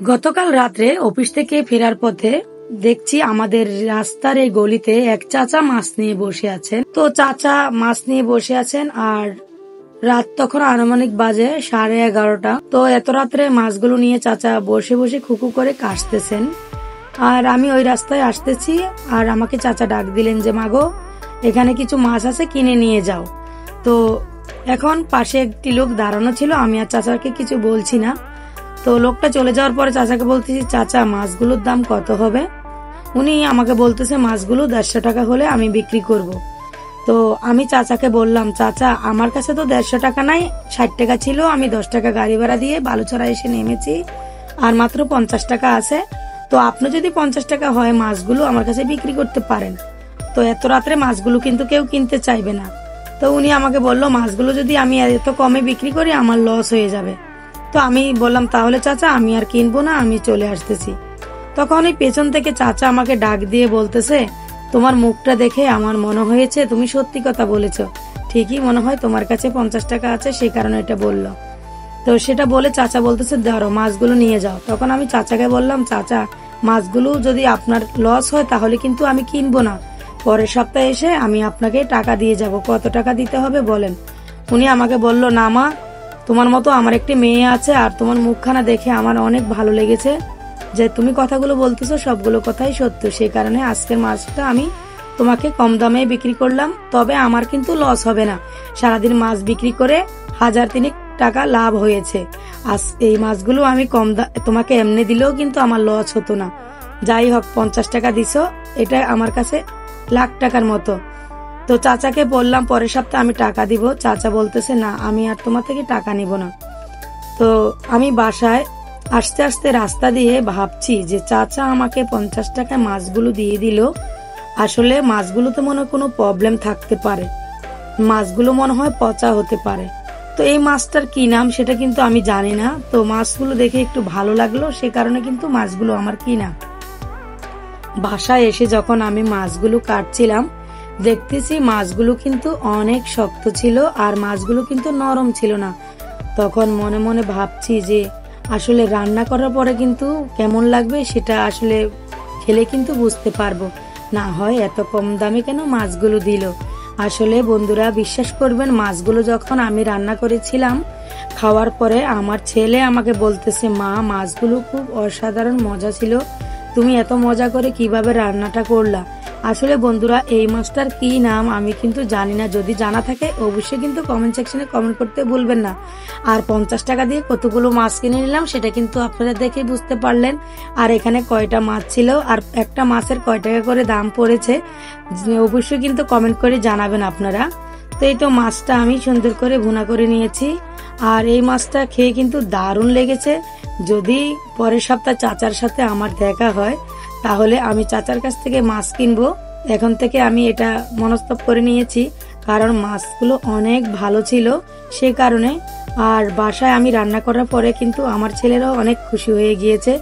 গতকাল রাত্রে অফিস থেকে ফেরার পথে দেখছি আমাদের রাস্তার এই গলিতে এক চাচা মাছ নিয়ে বসে আছেন। তো চাচা মাছ নিয়ে বসে আছেন আর রাত তখন আনুমানিক বাজে 11:30। তো এত রাত্রে মাছগুলো নিয়ে চাচা বসে বসে খুকু করে কাশতেছেন। আর আমি ওই রাস্তায় আসতেছি আর আমাকে চাচা ডাক দিলেন যে মাগো, এখানে কিছু মাছ আছে, কিনে নিয়ে যাও। তো এখন পাশে একটি লোক দাঁড়ানো ছিল, আমি আর চাচাকে কিছু বলছি না। তো লোকটা চলে যাওয়ার পরে চাচাকে বলতেছি, চাচা মাছগুলোর দাম কত হবে? উনি আমাকে বলতেছে মাছগুলো 150 টাকা হলে আমি বিক্রি করব। তো আমি চাচাকে বললাম, চাচা আমার কাছে তো 150 টাকা নাই, 60 টাকা ছিল, আমি 10 টাকা গাড়ি ভাড়া দিয়ে বালুচড়া এসে নেমেছি, আর মাত্র 50 টাকা আছে। তো আপনি যদি 50 টাকা হয় মাছগুলো আমার কাছে বিক্রি করতে পারেন। তো এত রাত্রে মাছগুলো কিন্তু কেউ কিনতে চাইবে না। তো উনি আমাকে বললো মাছগুলো যদি আমি এত কমে বিক্রি করি আমার লস হয়ে যাবে। তো আমি বললাম তাহলে চাচা আমি আর কিনবো না, আমি চলে আসতেছি। তখন ওই পেছন থেকে চাচা আমাকে ডাক দিয়ে বলতেছে, তোমার মুখটা দেখে আমার মনে হয়েছে তুমি সত্যি কথা বলেছো, ঠিকই মনে হয় তোমার কাছে 50 টাকা আছে, সেই কারণে এটা বললো। তো সেটা বলে চাচা বলতেছে ধরো মাছগুলো নিয়ে যাও। তখন আমি চাচাকে বললাম, চাচা মাছগুলো যদি আপনার লস হয় তাহলে কিন্তু আমি কিনবো না, পরের সপ্তাহে এসে আমি আপনাকে টাকা দিয়ে যাব, কত টাকা দিতে হবে বলেন। উনি আমাকে বলল, না মা, তোমার মতো আমার একটি মেয়ে আছে আর তোমার মুখখানা দেখে আমার অনেক ভালো লেগেছে, যে তুমি কথাগুলো বলতেছো সবগুলো কথাই সত্য, সেই কারণে আজকের মাছটা আমি তোমাকে কম দামে বিক্রি করলাম। তবে আমার কিন্তু লস হবে না, সারাদিন মাছ বিক্রি করে 1000 টাকা লাভ হয়েছে। আজ এই মাছগুলো আমি তোমাকে এমনি দিলেও কিন্তু আমার লস হতো না। যাই হোক 50 টাকা দিছো, এটা আমার কাছে লাখ টাকার মতো। তো চাচাকে বললাম পরের সপ্তাহে আমি টাকা দিব। চাচা বলতেছে না, আমি আর তোমার থেকে টাকা নিব না। তো আমি বাসায় আস্তে আস্তে রাস্তা দিয়ে ভাবছি যে চাচা আমাকে 50 টাকায় মাছগুলো দিয়ে দিল, আসলে মাছগুলোতে মনে হয় কোনো প্রবলেম থাকতে পারে, মাছগুলো মনে হয় পচা হতে পারে। তো এই মাছটার কি নাম সেটা কিন্তু আমি জানি না। তো মাছগুলো দেখে একটু ভালো লাগলো, সে কারণে কিন্তু মাছগুলো আমার কিনা। বাসায় এসে যখন আমি মাছগুলো কাটছিলাম দেখতেছি মাছগুলো কিন্তু অনেক শক্ত ছিল আর মাছগুলো কিন্তু নরম ছিল না। তখন মনে মনে ভাবছি যে আসলে রান্না করার পরে কিন্তু কেমন লাগবে সেটা আসলে খেলে কিন্তু বুঝতে পারবো, না হয় এত কম দামে কেন মাছগুলো দিল। আসলে বন্ধুরা বিশ্বাস করবেন, মাছগুলো যখন আমি রান্না করেছিলাম খাওয়ার পরে আমার ছেলে আমাকে বলতেছে, মা মাছগুলো খুব অসাধারণ মজা ছিল, তুমি এত মজা করে কিভাবে রান্নাটা করলা। আসলে বন্ধুরা এই মাছটার কি নাম আমি কিন্তু জানি না, যদি জানা থাকে অবশ্যই কিন্তু কমেন্ট সেকশনে কমেন্ট করতে ভুলবেন না। আর 50 টাকা দিয়ে কতগুলো মাছ কিনে নিলাম সেটা কিন্তু আপনারা দেখে বুঝতে পারলেন। আর এখানে কয়টা মাছ ছিল আর একটা মাছের কয় টাকা করে দাম পড়েছে অবশ্যই কিন্তু কমেন্ট করে জানাবেন আপনারা। তো এই তো মাছটা আমি সুন্দর করে ভুনা করে নিয়েছি আর এই মাছটা খেয়ে কিন্তু দারুণ লেগেছে। যদি পরের সপ্তাহ চাচার সাথে আমার দেখা হয় তাহলে আমি চাচার কাছ থেকে মাছ কিনবো। এখন থেকে আমি এটা মনস্তব করে নিয়েছি, কারণ মাছগুলো অনেক ভালো ছিল সে কারণে। আর বাসায় আমি রান্না করার পরে কিন্তু আমার ছেলেরাও অনেক খুশি হয়ে গিয়েছে।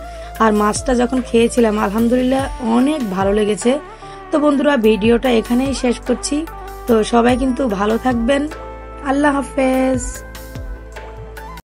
আর মাছটা যখন খেয়েছিলাম আলহামদুলিল্লাহ অনেক ভালো লেগেছে। তো বন্ধুরা ভিডিওটা এখানেই শেষ করছি। তো সবাই কিন্তু ভালো থাকবেন, আল্লাহ হাফেজ।